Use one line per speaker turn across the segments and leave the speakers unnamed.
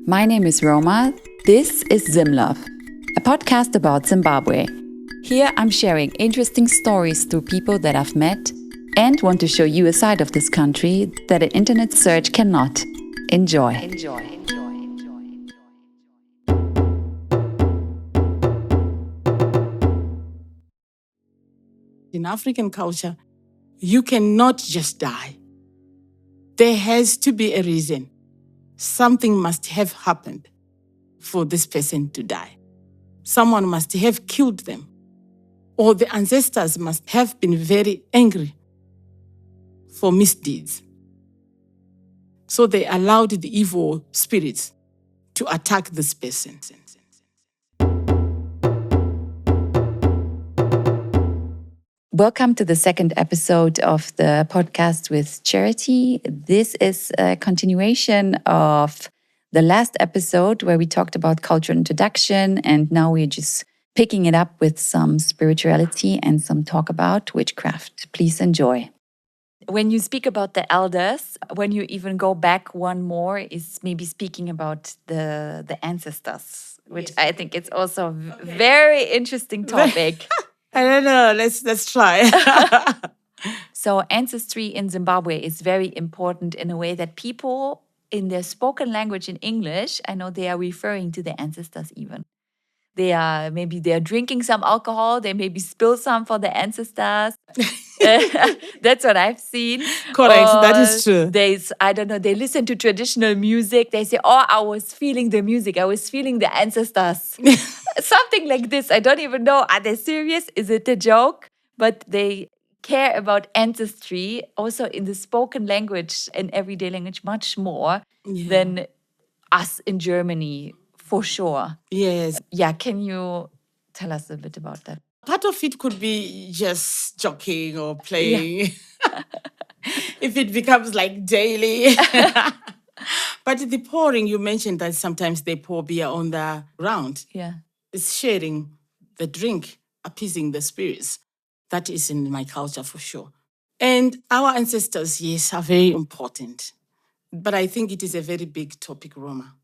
My name is Roma. This is Zimlove, a podcast about Zimbabwe. Here I'm sharing interesting stories through people that I've met and want to show you a side of this country that an internet search cannot. Enjoy.
In African culture, you cannot just die. There has to be a reason. Something must have happened for this person to die. Someone must have killed them. Or the ancestors must have been very angry for misdeeds. So they allowed the evil spirits to attack this person.
Welcome to the second episode of the podcast with Charity. This is a continuation of the last episode where we talked about cultural introduction, and now we're just picking it up with some spirituality and some talk about witchcraft. Please enjoy. When you speak about the elders, when you even go back one more, is maybe speaking about the ancestors, which I think it's also a very interesting topic.
I don't know. Let's try.
So ancestry in Zimbabwe is very important in a way that people in their spoken language in English, I know they are referring to the ancestors even. Maybe they're drinking some alcohol, they maybe spill some for the ancestors. That's what I've seen.
Correct, that is true.
They listen to traditional music. They say, oh, I was feeling the music. I was feeling the ancestors. Something like this. I don't even know. Are they serious? Is it a joke? But they care about ancestry also in the spoken language and everyday language much more than us in Germany, for sure.
Yes.
Yeah, can you tell us a bit about that?
Part of it could be just joking or playing. Yeah. If it becomes like daily. But the pouring, you mentioned that sometimes they pour beer on the ground.
Yeah.
It's sharing the drink, appeasing the spirits. That is in my culture for sure. And our ancestors, yes, are very important. But I think it is a very big topic, Roma,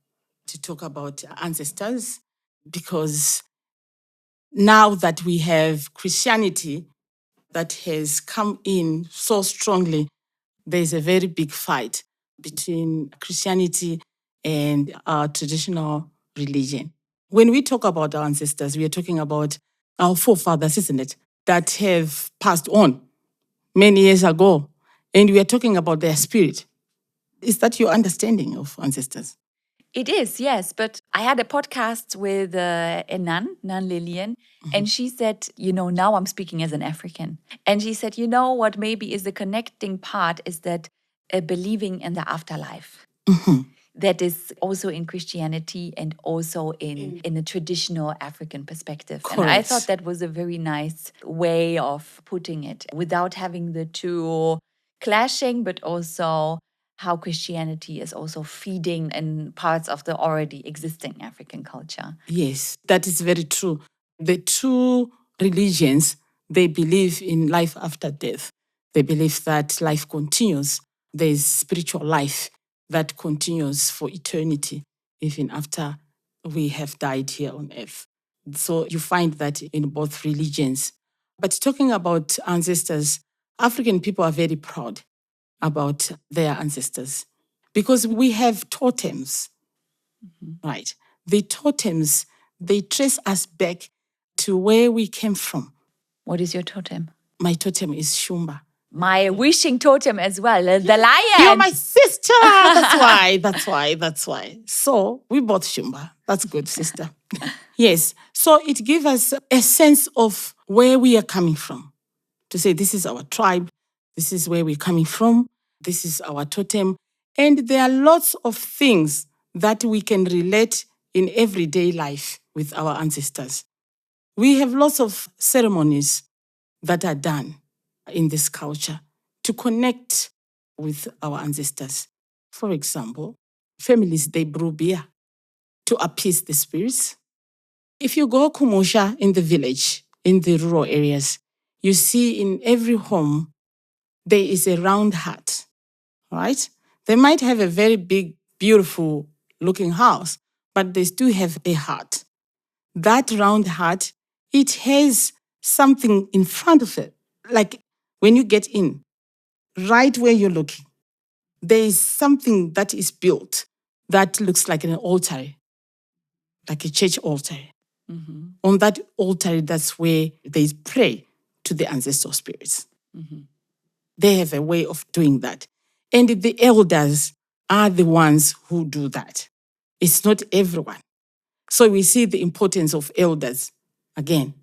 to talk about ancestors, because now that we have Christianity that has come in so strongly, there's a very big fight between Christianity and our traditional religion. When we talk about our ancestors, we are talking about our forefathers, isn't it, that have passed on many years ago. And we are talking about their spirit. Is that your understanding of ancestors?
It is, yes. But I had a podcast with a nun Lillian, and she said, now I'm speaking as an African. And she said, what maybe is the connecting part is that believing in the afterlife.
Mm-hmm.
That is also in Christianity and also in a traditional African perspective.
Correct.
And I thought that was a very nice way of putting it without having the two clashing, but also how Christianity is also feeding in parts of the already existing African culture.
Yes, that is very true. The two religions, they believe in life after death. They believe that life continues. There is spiritual life that continues for eternity, even after we have died here on earth. So you find that in both religions. But talking about ancestors, African people are very proud about their ancestors because we have totems, right? The totems, they trace us back to where we came from.
What is your totem?
My totem is Shumba.
My wishing totem as well, the lion.
You're my sister. That's why. So we both Shumba. That's good, sister. Yes. So it gives us a sense of where we are coming from. To say this is our tribe, this is where we're coming from, this is our totem. And there are lots of things that we can relate in everyday life with our ancestors. We have lots of ceremonies that are done in this culture to connect with our ancestors. For example, families, they brew beer to appease the spirits. If you go Kumusha in the village, in the rural areas, you see in every home, there is a round hut, right? They might have a very big, beautiful looking house, but they still have a heart. That round heart, it has something in front of it. Like when you get in, right where you're looking, there is something that is built that looks like an altar, like a church altar. On that altar, that's where they pray to the ancestral spirits. They have a way of doing that. And the elders are the ones who do that. It's not everyone. So we see the importance of elders again,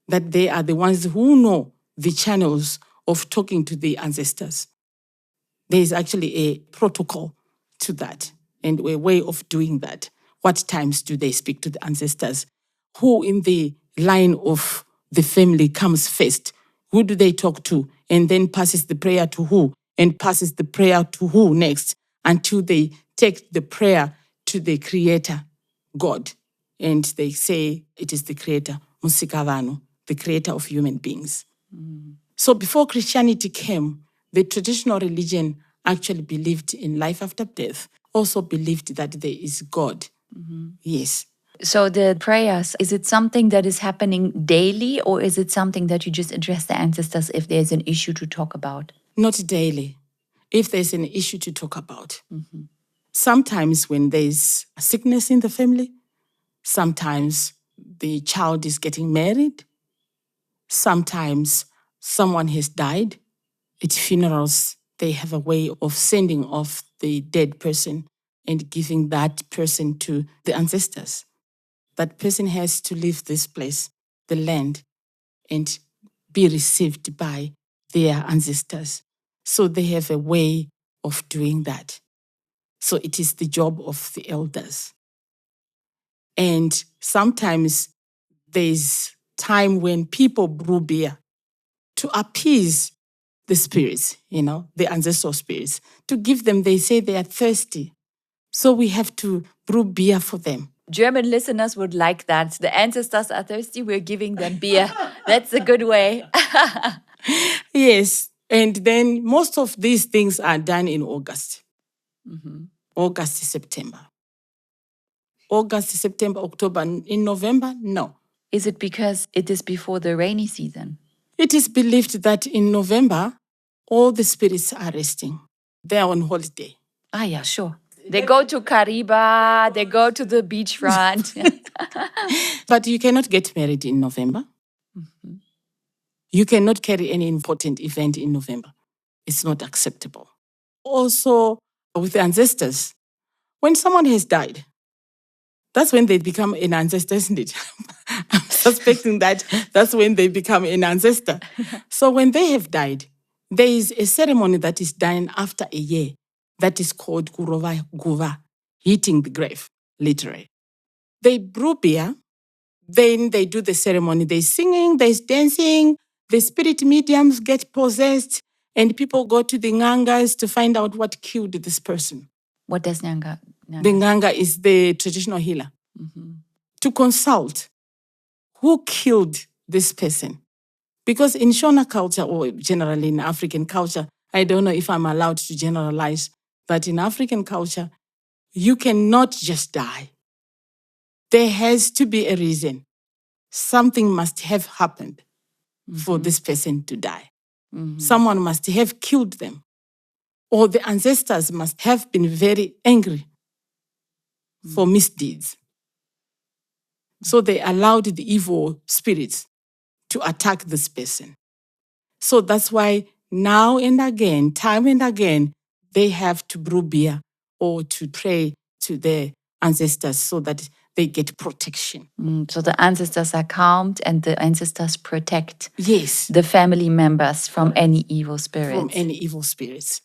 that they are the ones who know the channels of talking to the ancestors. There is actually a protocol to that and a way of doing that. What times do they speak to the ancestors? Who in the line of the family comes first? Who do they talk to? And then passes the prayer to who? And passes the prayer to who next? Until they take the prayer to the Creator, God. And they say it is the Creator, Musikavanu, the Creator of human beings. So before Christianity came, the traditional religion actually believed in life after death, also believed that there is God. Yes.
So the prayers, is it something that is happening daily, or is it something that you just address the ancestors if there's an issue to talk about?
Not daily. If there's an issue to talk about. Sometimes when there's a sickness in the family, sometimes the child is getting married, sometimes someone has died. At funerals, they have a way of sending off the dead person and giving that person to the ancestors. That person has to leave this place, the land, and be received by their ancestors. So they have a way of doing that. So it is the job of the elders. And sometimes there's time when people brew beer to appease the spirits, the ancestral spirits, to give them, they say they are thirsty. So we have to brew beer for them.
German listeners would like that. The ancestors are thirsty, we're giving them beer. That's a good way.
Yes. And then most of these things are done in August. August, September. August, September, October. In November, no.
Is it because it is before the rainy season?
It is believed that in November, all the spirits are resting. They are on holiday.
Ah, yeah, sure. They go to Kariba, they go to the beachfront.
But you cannot get married in November. You cannot carry any important event in November. It's not acceptable. Also, with the ancestors, when someone has died, that's when they become an ancestor, isn't it? I'm suspecting that that's when they become an ancestor. So when they have died, there is a ceremony that is done after a year that is called Kurova Guva, hitting the grave, literally. They brew beer, then they do the ceremony. There's singing, there's dancing, the spirit mediums get possessed, and people go to the Ngangas to find out what killed this person.
What does Nyanga?
The Nganga is the traditional healer. To consult who killed this person. Because in Shona culture, or generally in African culture, I don't know if I'm allowed to generalize, but in African culture, you cannot just die. There has to be a reason. Something must have happened for this person to die. Someone must have killed them. Or the ancestors must have been very angry for misdeeds. So they allowed the evil spirits to attack this person. So that's why now and again, time and again, they have to brew beer or to pray to their ancestors so that they get protection.
So the ancestors are calmed and the ancestors protect
Yes.
the family members from any evil spirits.
From any evil spirits.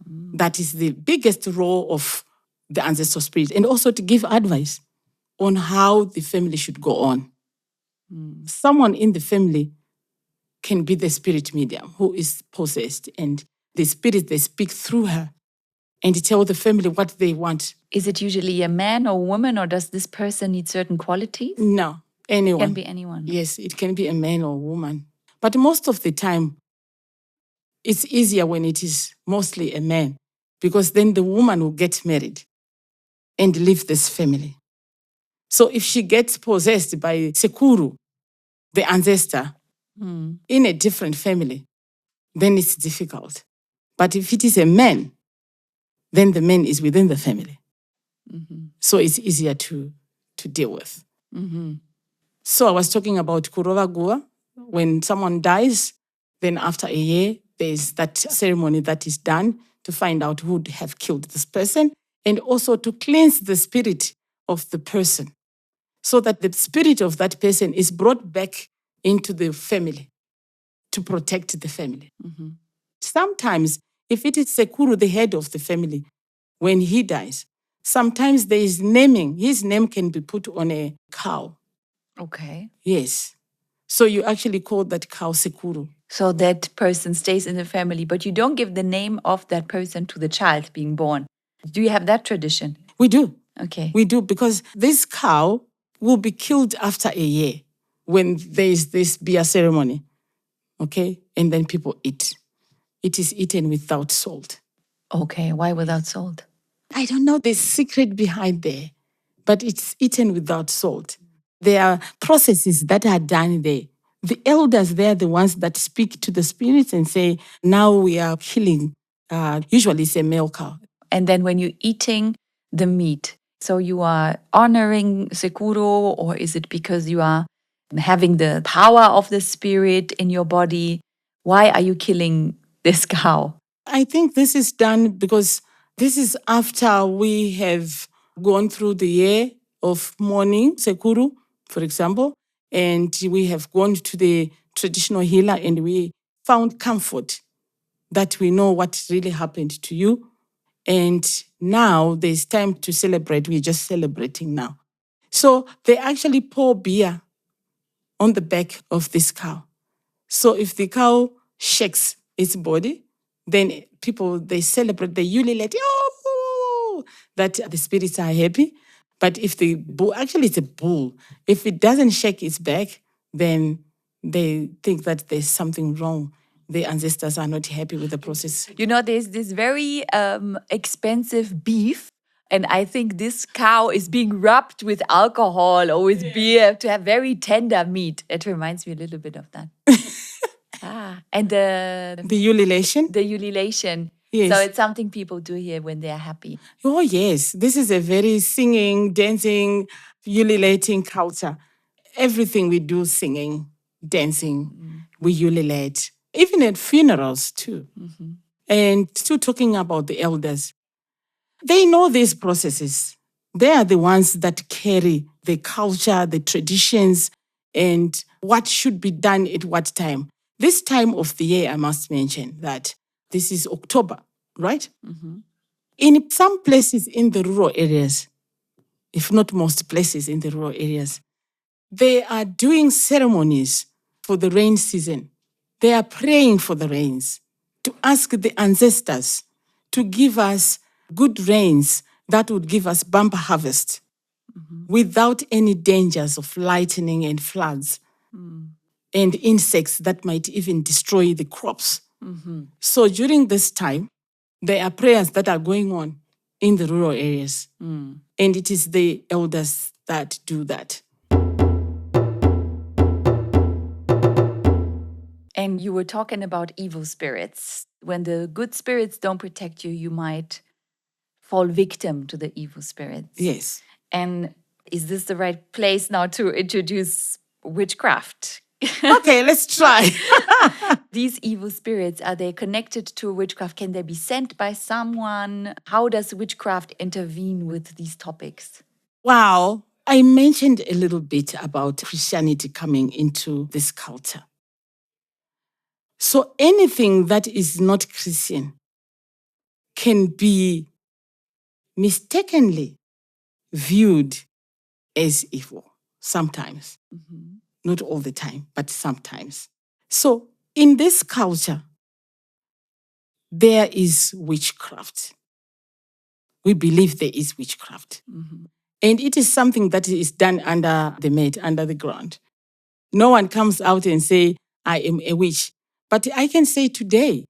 That is the biggest role of the ancestral spirit. And also to give advice on how the family should go on. Someone in the family can be the spirit medium who is possessed, and the spirit, they speak through her and tell the family what they want.
Is it usually a man or woman, or does this person need certain qualities?
No, anyone.
It can be anyone.
Yes, it can be a man or a woman. But most of the time, it's easier when it is mostly a man, because then the woman will get married. and leave this family. So if she gets possessed by Sekuru, the ancestor, in a different family, then it's difficult. But if it is a man, then the man is within the family. So it's easier to deal with. So I was talking about Kurova Gua. When someone dies, then after a year, there's that ceremony that is done to find out who would have killed this person and also to cleanse the spirit of the person so that the spirit of that person is brought back into the family to protect the family. Sometimes, if it is Sekuru, the head of the family, when he dies, sometimes there is naming. His name can be put on a cow.
Okay.
Yes. So you actually call that cow Sekuru.
So that person stays in the family, but you don't give the name of that person to the child being born. Do you have that tradition?
We do.
Okay.
We do, because this cow will be killed after a year when there is this beer ceremony. Okay? And then people eat. It is eaten without salt.
Okay. Why without salt?
I don't know the secret behind there, but it's eaten without salt. There are processes that are done there. The elders, they're the ones that speak to the spirits and say, now we are killing. Usually it's a male cow.
And then when you're eating the meat, so you are honoring Sekuro, or is it because you are having the power of the spirit in your body? Why are you killing this cow?
I think this is done because this is after we have gone through the year of mourning, Sekuru, for example, and we have gone to the traditional healer and we found comfort that we know what really happened to you. And now there's time to celebrate. We're just celebrating now. So they actually pour beer on the back of this cow. So if the cow shakes its body, then people, they celebrate, they ululate, oh, that the spirits are happy. But if the bull, actually it's a bull, if it doesn't shake its back, then they think that there's something wrong. The ancestors are not happy with the process.
You know, there's this very expensive beef. And I think this cow is being rubbed with alcohol or with beer to have very tender meat. It reminds me a little bit of that. And
The ululation?
the ululation.
Yes.
So it's something people do here when they are happy.
Oh, yes. This is a very singing, dancing, ululating culture. Everything we do, singing, dancing, we ululate. Even at funerals, too. And still talking about the elders. They know these processes. They are the ones that carry the culture, the traditions, and what should be done at what time. This time of the year, I must mention that this is October, right? In some places in the rural areas, if not most places in the rural areas, they are doing ceremonies for the rain season. They are praying for the rains, to ask the ancestors to give us good rains that would give us bumper harvest without any dangers of lightning and floods and insects that might even destroy the crops. So during this time, there are prayers that are going on in the rural areas. And it is the elders that do that.
And you were talking about evil spirits. When the good spirits don't protect you, you might fall victim to the evil spirits.
Yes.
And is this the right place now to introduce witchcraft?
Okay, let's try.
These evil spirits, are they connected to witchcraft? Can they be sent by someone? How does witchcraft intervene with these topics?
Wow. I mentioned a little bit about Christianity coming into this culture. So anything that is not Christian can be mistakenly viewed as evil sometimes. Not all the time, but sometimes. So in this culture, there is witchcraft. We believe there is witchcraft. And it is something that is done under the mat, under the ground. No one comes out and say, I am a witch. But I can say today,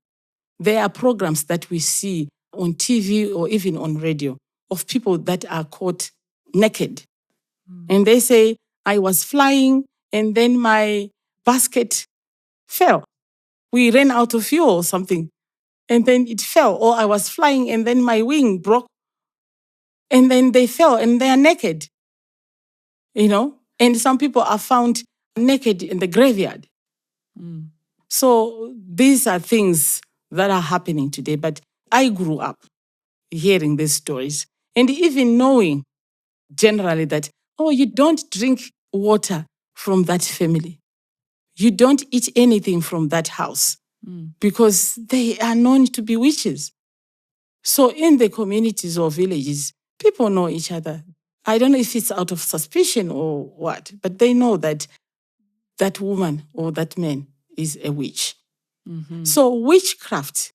there are programs that we see on TV or even on radio of people that are caught naked. And they say, I was flying and then my basket fell. We ran out of fuel or something. And then it fell. Or I was flying and then my wing broke. And then they fell and they are naked. And some people are found naked in the graveyard. So these are things that are happening today. But I grew up hearing these stories and even knowing generally that, you don't drink water from that family. You don't eat anything from that house because they are known to be witches. So in the communities or villages, people know each other. I don't know if it's out of suspicion or what, but they know that that woman or that man is a witch. So witchcraft,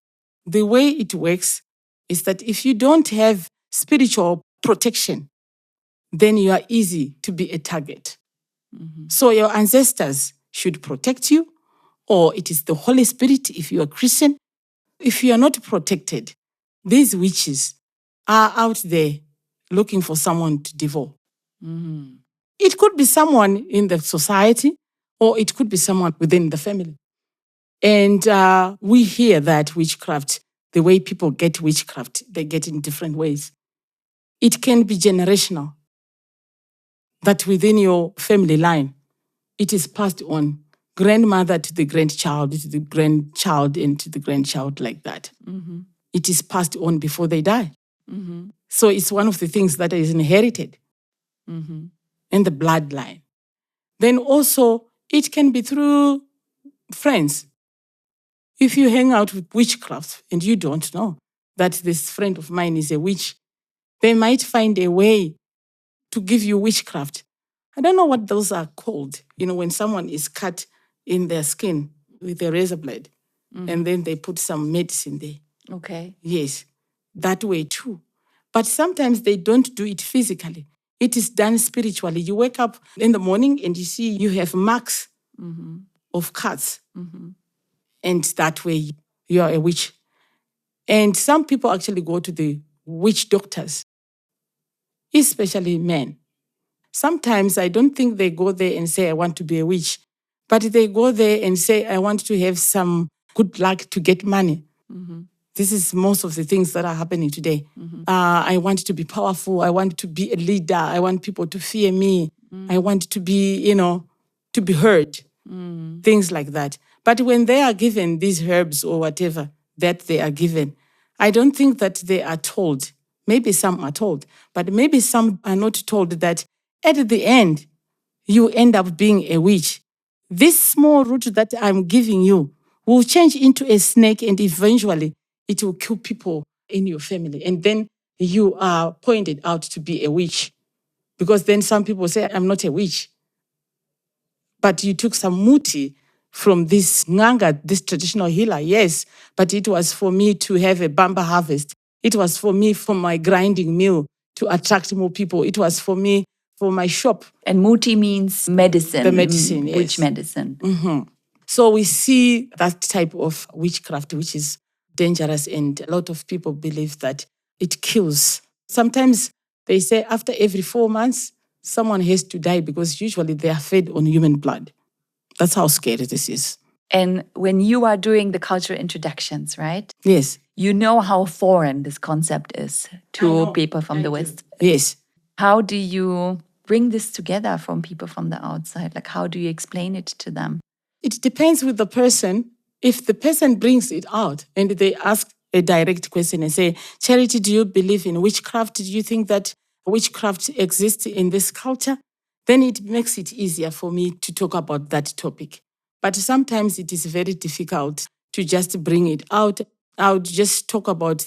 the way it works is that if you don't have spiritual protection, then you are easy to be a target. So your ancestors should protect you, or it is the Holy Spirit if you are Christian. If you are not protected, these witches are out there looking for someone to devour. It could be someone in the society, or it could be someone within the family. And we hear that witchcraft, the way people get witchcraft, they get in different ways. It can be generational, that within your family line, it is passed on, grandmother to the grandchild, to the grandchild, and to the grandchild like that. It is passed on before they die. So it's one of the things that is inherited in the bloodline. Then also, it can be through friends. If you hang out with witchcraft and you don't know that this friend of mine is a witch, they might find a way to give you witchcraft. I don't know what those are called. When someone is cut in their skin with a razor blade and then they put some medicine there.
Okay.
Yes, that way too. But sometimes they don't do it physically. It is done spiritually. You wake up in the morning and you see you have marks of cuts. And that way you are a witch. And some people actually go to the witch doctors, especially men. Sometimes I don't think they go there and say, I want to be a witch, but they go there and say, I want to have some good luck to get money. This is most of the things that are happening today. I want to be powerful. I want to be a leader. I want people to fear me. I want to be, to be heard. Things like that. But when they are given these herbs or whatever that they are given, I don't think that they are told. Maybe some are told, but maybe some are not told that at the end, you end up being a witch. This small root that I'm giving you will change into a snake and eventually it will kill people in your family. And then you are pointed out to be a witch. Because then some people say, I'm not a witch. But you took some muti from this nganga, this traditional healer, yes. But it was for me to have a bamba harvest. It was for me, for my grinding mill, to attract more people. It was for me, for my shop.
And muti means medicine.
The medicine, yes.
Witch medicine.
So we see that type of witchcraft, which is dangerous. And a lot of people believe that it kills. Sometimes they say after every 4 months, someone has to die because usually they are fed on human blood. That's how scary this is.
And when you are doing the cultural introductions, right?
Yes.
You know how foreign this concept is to people from the West.
Yes.
How do you bring this together from people from the outside? Like, how do you explain it to them?
It depends with the person. If the person brings it out and they ask a direct question and say, Charity, do you believe in witchcraft? Do you think that witchcraft exists in this culture? Then it makes it easier for me to talk about that topic. But sometimes it is very difficult to just bring it out. I would just talk about,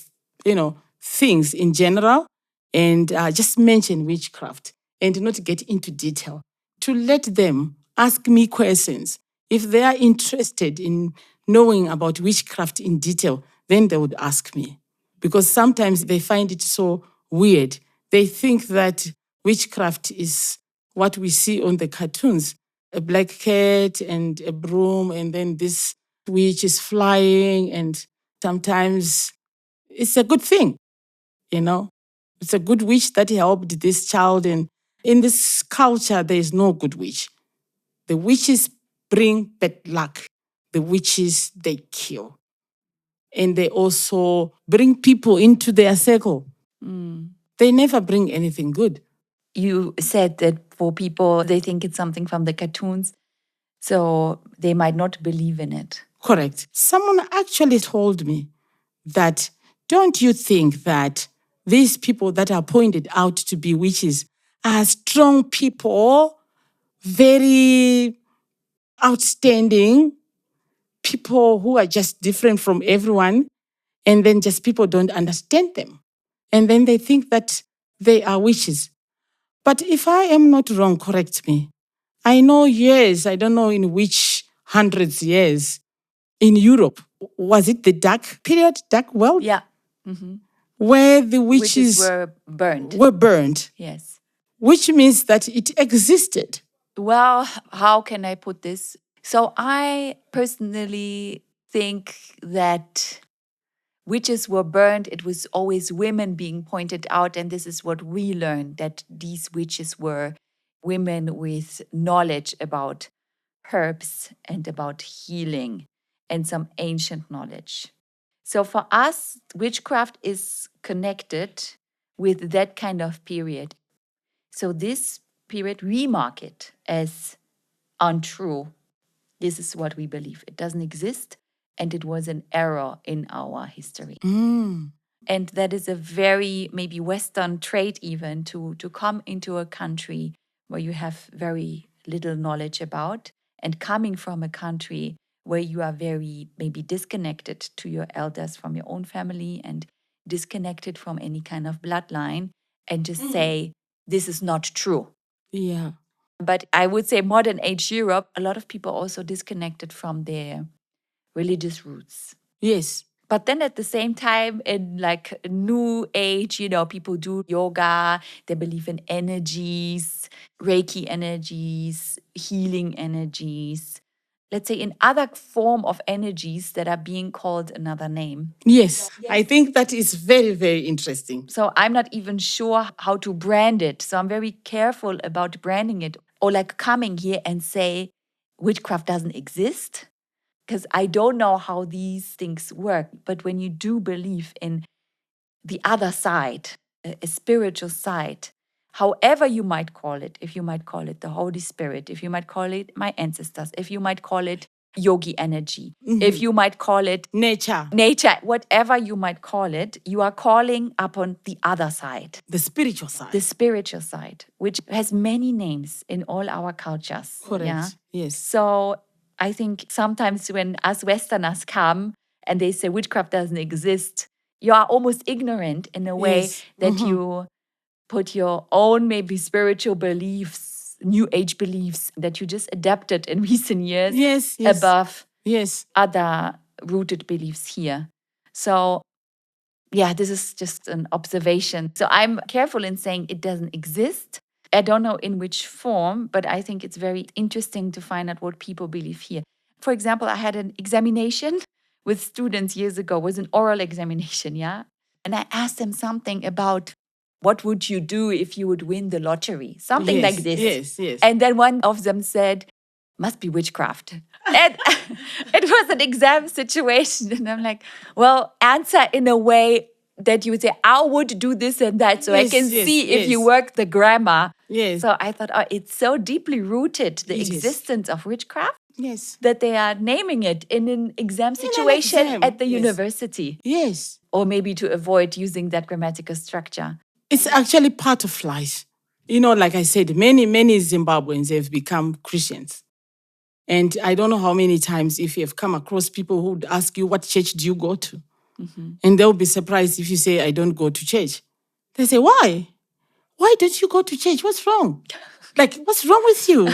things in general and just mention witchcraft and not get into detail. To let them ask me questions. If they are interested in knowing about witchcraft in detail, then they would ask me. Because sometimes they find it so weird. They think that witchcraft is what we see on the cartoons. A black cat and a broom, and then this witch is flying, and sometimes it's a good thing, It's a good witch that helped this child. And in this culture, there is no good witch. The witches bring bad luck. The witches, they kill. And they also bring people into their circle. They never bring anything good.
You said that for people, they think it's something from the cartoons, so they might not believe in it.
Correct. Someone actually told me that, don't you think that these people that are pointed out to be witches are strong people, very outstanding people who are just different from everyone, and then just people don't understand them. And then they think that they are witches. But if I am not wrong, correct me. I know years, I don't know in which hundreds years, in Europe, was it the dark period, dark world?
Yeah.
Where the witches
were burned.
were burned,
Yes.
which means that it existed.
Well, how can I put this? So I personally think that witches were burned. It was always women being pointed out. And this is what we learned, that these witches were women with knowledge about herbs and about healing and some ancient knowledge. So for us, witchcraft is connected with that kind of period. So this period, we mark it as untrue. This is what we believe. It doesn't exist, and it was an error in our history. And that is a very maybe Western trait even to come into a country where you have very little knowledge about, and coming from a country where you are very maybe disconnected to your elders from your own family and disconnected from any kind of bloodline, and just say, this is not true.
Yeah.
But I would say modern age Europe, a lot of people also disconnected from their religious roots.
Yes.
But then at the same time, in like new age, people do yoga, they believe in energies, Reiki energies, healing energies. Let's say in other form of energies that are being called another name.
Yes. I think that is very, very interesting.
So I'm not even sure how to brand it. So I'm very careful about branding it, or like coming here and say witchcraft doesn't exist, because I don't know how these things work. But when you do believe in the other side, a spiritual side, however you might call it, if you might call it the Holy Spirit, if you might call it my ancestors, if you might call it yogi energy, if you might call it
Nature.
Whatever you might call it, you are calling upon the other side.
The spiritual side.
The spiritual side, which has many names in all our cultures.
Correct.
Yeah?
Yes.
So I think sometimes when us Westerners come and they say witchcraft doesn't exist, you are almost ignorant in a way
Yes.
that you put your own maybe spiritual beliefs, new age beliefs that you just adapted in recent years
Yes.
above
Yes.
other rooted beliefs here. So yeah, this is just an observation. So I'm careful in saying it doesn't exist. I don't know in which form, but I think it's very interesting to find out what people believe here. For example, I had an examination with students years ago. It was an oral examination, yeah? And I asked them something about what would you do if you would win the lottery? Something like this.
Yes.
And then one of them said, must be witchcraft. And it was an exam situation. And I'm like, well, answer in a way that you would say, I would do this and that, so I can see if you work the grammar.
Yes.
So I thought, it's so deeply rooted, the
It is.
existence of witchcraft,
Yes.
that they are naming it in an exam situation
exam,
at the
yes.
university.
Yes.
Or maybe to avoid using that grammatical structure.
It's actually part of life. Like I said, many Zimbabweans have become Christians. And I don't know how many times if you have come across people who would ask you, what church do you go to? And they'll be surprised if you say, I don't go to church. They say, why? Why don't you go to church? What's wrong? Like, what's wrong with you?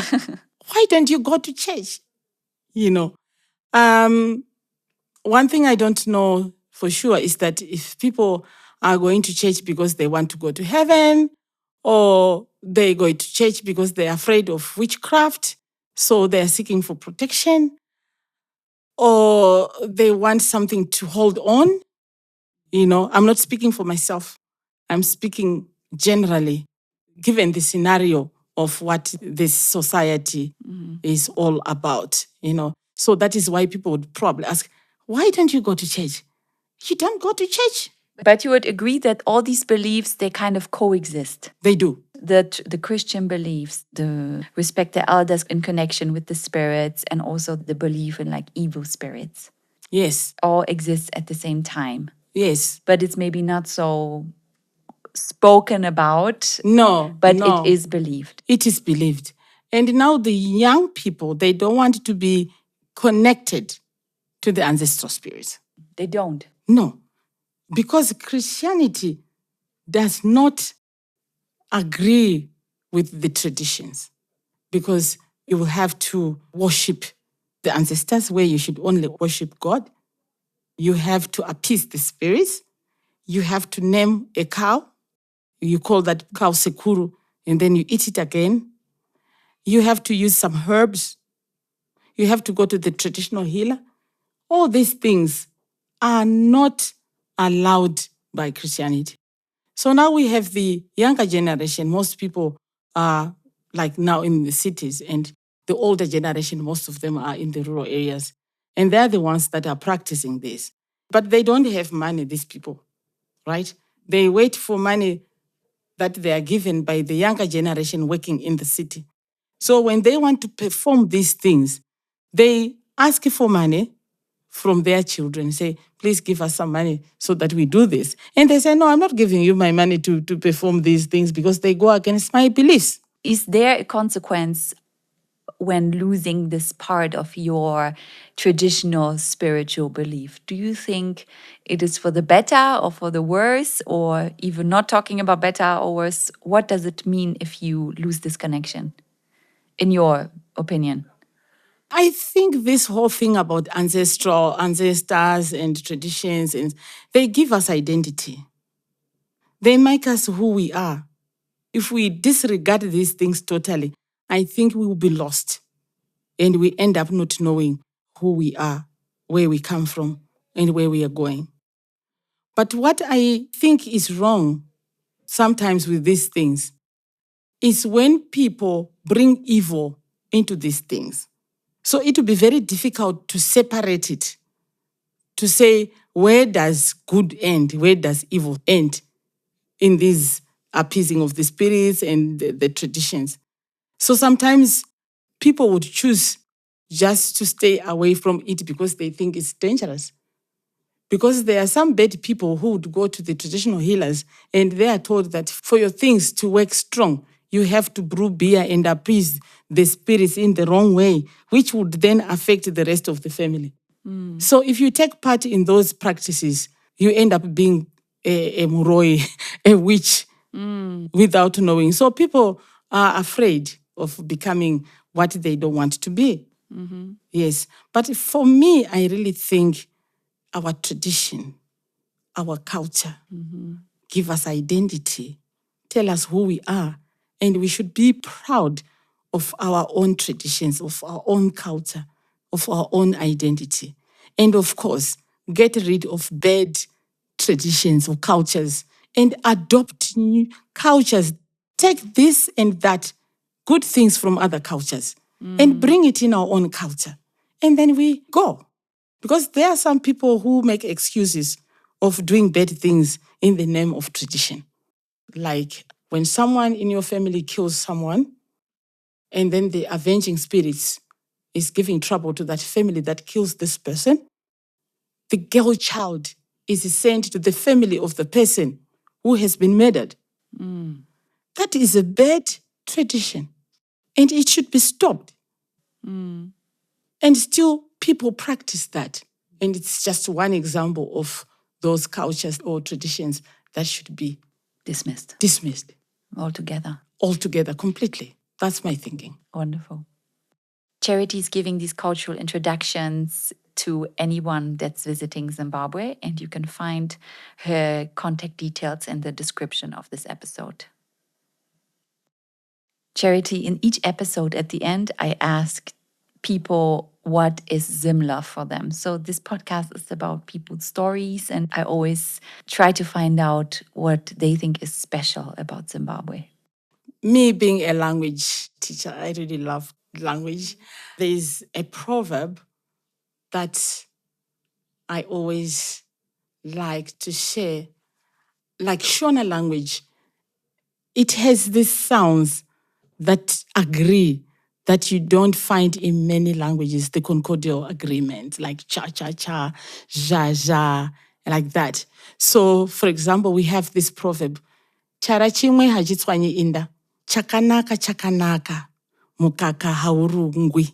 Why don't you go to church? One thing I don't know for sure is that if people are going to church because they want to go to heaven, or they go to church because they're afraid of witchcraft, so they're seeking for protection, or they want something to hold on. I'm not speaking for myself. I'm speaking generally, given the scenario of what this society is all about, So that is why people would probably ask, why don't you go to church? You don't go to church.
But you would agree that all these beliefs, they kind of coexist.
They do.
The Christian beliefs, the respect the elders in connection with the spirits, and also the belief in like evil spirits,
Yes.
all exist at the same time.
Yes.
But it's maybe not so spoken about.
No.
But
no.
it is believed.
It is believed. And now the young people, they don't want to be connected to the ancestral spirits.
They don't.
No. Because Christianity does not agree with the traditions. Because you will have to worship the ancestors where you should only worship God. You have to appease the spirits. You have to name a cow. You call that cow sekuru, and then you eat it again. You have to use some herbs. You have to go to the traditional healer. All these things are not allowed by Christianity. So now we have the younger generation. Most people are like now in the cities, and the older generation, most of them are in the rural areas. And they're the ones that are practicing this. But they don't have money, these people, right? They wait for money that they are given by the younger generation working in the city. So when they want to perform these things, they ask for money from their children, say, please give us some money so that we do this. And they say, no, I'm not giving you my money to perform these things because they go against my beliefs.
Is there a consequence when losing this part of your traditional spiritual belief? Do you think it is for the better or for the worse, or even not talking about better or worse? What does it mean if you lose this connection, in your opinion?
I think this whole thing about ancestors and traditions, and they give us identity. They make us who we are. If we disregard these things totally, I think we will be lost. And we end up not knowing who we are, where we come from, and where we are going. But what I think is wrong sometimes with these things is when people bring evil into these things. So it will be very difficult to separate it, to say, where does good end? Where does evil end in this appeasing of the spirits and the traditions? So sometimes people would choose just to stay away from it because they think it's dangerous. Because there are some bad people who would go to the traditional healers and they are told that for your things to work strong, you have to brew beer and appease the spirits in the wrong way, which would then affect the rest of the family. So if you take part in those practices, you end up being a muroi, a witch, without knowing. So people are afraid of becoming what they don't want to be. Yes. But for me, I really think our tradition, our culture, give us identity, tell us who we are, and we should be proud of our own traditions, of our own culture, of our own identity. And of course, get rid of bad traditions or cultures and adopt new cultures. Take this and that, good things from other cultures, and bring it in our own culture. And then we go. Because there are some people who make excuses of doing bad things in the name of tradition. Like when someone in your family kills someone, and then the avenging spirits is giving trouble to that family that kills this person, the girl child is sent to the family of the person who has been murdered. That is a bad tradition, and it should be stopped. And still, people practice that. And it's just one example of those cultures or traditions that should be
Dismissed
altogether,
altogether.
completely. That's my thinking.
Wonderful. Charity is giving these cultural introductions to anyone that's visiting Zimbabwe, and you can find her contact details in the description of this episode. Charity, in each episode at the end, I ask people what is zimlove for them. So this podcast is about people's stories, and I always try to find out what they think is special about Zimbabwe.
Me being a language teacher, I really love language. There's a proverb that I always like to share. Like Shona language, it has these sounds that agree that you don't find in many languages, the concordial agreement, like cha, cha, cha, ja, ja, like that. So, for example, we have this proverb, chara chimwe hachitswanyi inda, chakanaka, chakanaka, mukaka haurungwi.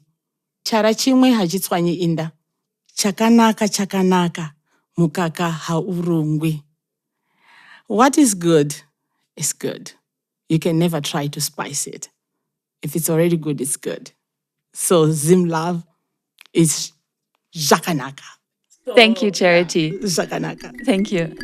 Chara chimwe hachitswanyi inda, chakanaka, chakanaka, mukaka haurungwi. What is good is good. You can never try to spice it. If it's already good, it's good. So zimlove is Jakanaka.
Thank you, Charity.
Jakanaka.
Thank you.